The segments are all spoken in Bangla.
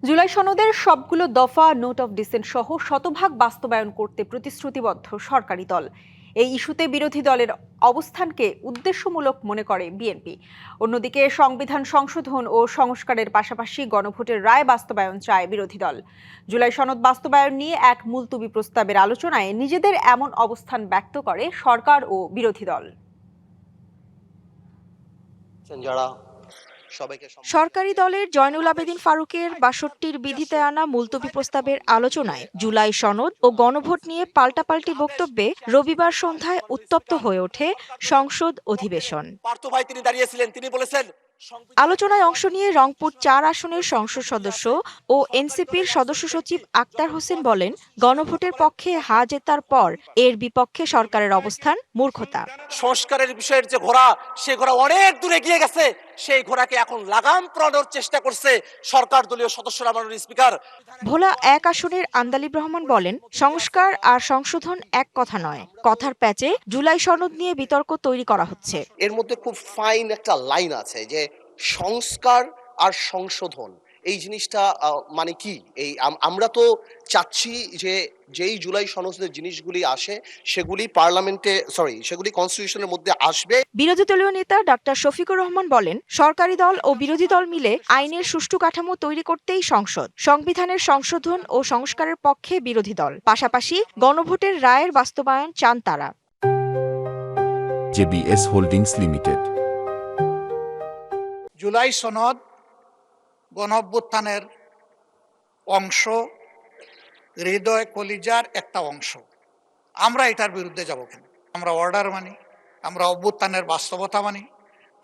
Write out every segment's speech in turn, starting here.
জুলাই সনদের সবগুলো দফা নোট অফ ডিসেন্ট সহ শতভাগ বাস্তবায়ন করতে প্রতিশ্রুতিবদ্ধ সরকারি দল। এই ইস্যুতে বিরোধী দলের অবস্থানকে উদ্দেশ্যমূলক মনে করে বিএনপি। অন্যদিকে সংবিধান সংশোধন ও সংস্কারের পাশাপাশি গণভোটের রায় বাস্তবায়ন চায় বিরোধী দল। জুলাই সনদ বাস্তবায়ন নিয়ে এক মুলতবি প্রস্তাবের আলোচনায় নিজেদের এমন অবস্থান ব্যক্ত করে সরকার ও বিরোধী দল। সরকারি দলের জয়নুল আবেদিন ফারুকের ৬২র বিধিতে আনা মুলতবি প্রস্তাবের আলোচনায় জুলাই সনদ ও গণভোট নিয়ে পাল্টাপাল্টি বক্তব্যে রবিবার সন্ধ্যায় উত্তপ্ত হয়ে ওঠে সংসদ অধিবেশন। আলোচনায় অংশ নিয়ে রংপুর ৪ আসনের সংসদ সদস্য ও এনসিপির সদস্য সচিব আক্তার হোসেন বলেন, গণভোটের পক্ষে হা জেতার পর এর বিপক্ষে সরকারের অবস্থান মূর্খতা। সংস্কারের বিষয়ের যে ঘোড়া, সে ঘোড়া অনেক দূরে গিয়ে গেছে। সেই ঘোড়াকে এখন লাগাম পরানোর চেষ্টা করছে সরকার দলীয় সদস্যরা। মাননীয় স্পিকার, ভোলা ১ আসনের আন্দালিব রহমান বলেন, সংস্কার আর সংশোধন এক কথা নয়, কথার প্যাচে জুলাই সনদ নিয়ে বিতর্ক তৈরি করা হচ্ছে। এর মধ্যে খুব ফাইন একটা লাইন আছে যে সংস্কার আর সংশোধন, এই জিনিসটা মানে কি? এই আমরা তো চাচ্ছি যে যেই জুলাই সনদের জিনিসগুলি আসে সেগুলি পার্লামেন্টে সেগুলি কনস্টিটিউশনের মধ্যে আসবে। বিরোধী দলীয় নেতা ডাক্তার শফিকুর রহমান বলেন, সরকারি দল ও বিরোধী দল মিলে আইনের সুষ্ঠু কাঠামো তৈরি করতেই সংসদ। সংবিধানের সংশোধন ও সংস্কারের পক্ষে বিরোধী দল, পাশাপাশি গণভোটের রায়ের বাস্তবায়ন চান তারা। JBS holdings limited. জুলাই সনদ গণঅভ্যুত্থানের অংশ, হৃদয় কলিজার একটা অংশ। আমরা এটার বিরুদ্ধে যাব কেন? আমরা অর্ডার মানি, আমরা অভ্যুত্থানের বাস্তবতা মানি,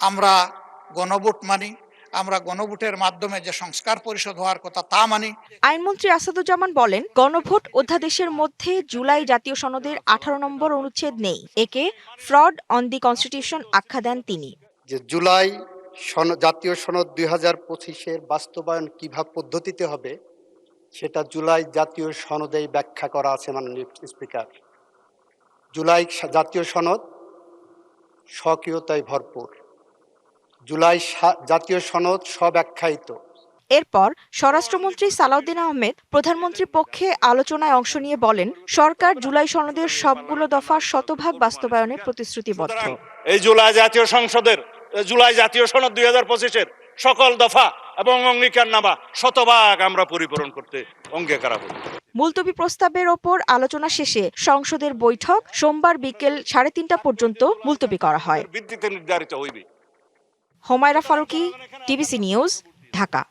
আমরা গণভোট মানি, আমরা গণভোটের মাধ্যমে যে সংস্কার পরিষদ হওয়ার কথা তা মানি। আইনমন্ত্রী আসাদুজ্জামান বলেন, গণভোট অধ্যাদেশের মধ্যে জুলাই জাতীয় সনদের 18 নম্বর অনুচ্ছেদ নেই। একে ফ্রড অন দি কনস্টিটিউশন আখ্যা দেন তিনি। যে জুলাই জাতীয় সনদ 2025-এর বাস্তবায়ন কিভাবে পদ্ধতিতে হবে সেটা জুলাই জাতীয় সনদেই ব্যাখ্যা করা আছে। মাননীয় স্পিকার, জুলাই জাতীয় সনদ স্বকীয়তায় ভরপুর। জুলাই জাতীয় সনদ স্বব্যাখ্যায়িত। এরপর স্বরাষ্ট্রমন্ত্রী সালাউদ্দিন আহমেদ প্রধানমন্ত্রীর পক্ষে আলোচনায় অংশ নিয়ে বলেন, সরকার জুলাই সনদের সবগুলো দফা শতভাগ বাস্তবায়নে প্রতিশ্রুতিবদ্ধ। এই জুলাই জাতীয় সনদ 2025-এর সকল দফা এবং অঙ্গীকারনামা শতভাগ আমরা পরিপূরণ করতে অঙ্গীকারাবদ্ধ। মুলতবি প্রস্তাবের ওপর আলোচনা শেষে সংসদের বৈঠক সোমবার বিকেল 3:30 পর্যন্ত মুলতবি করা হয়। ভিত্তিতে নির্ধারিত হইবে। Humaira Faruqui, TBC news, Dhaka.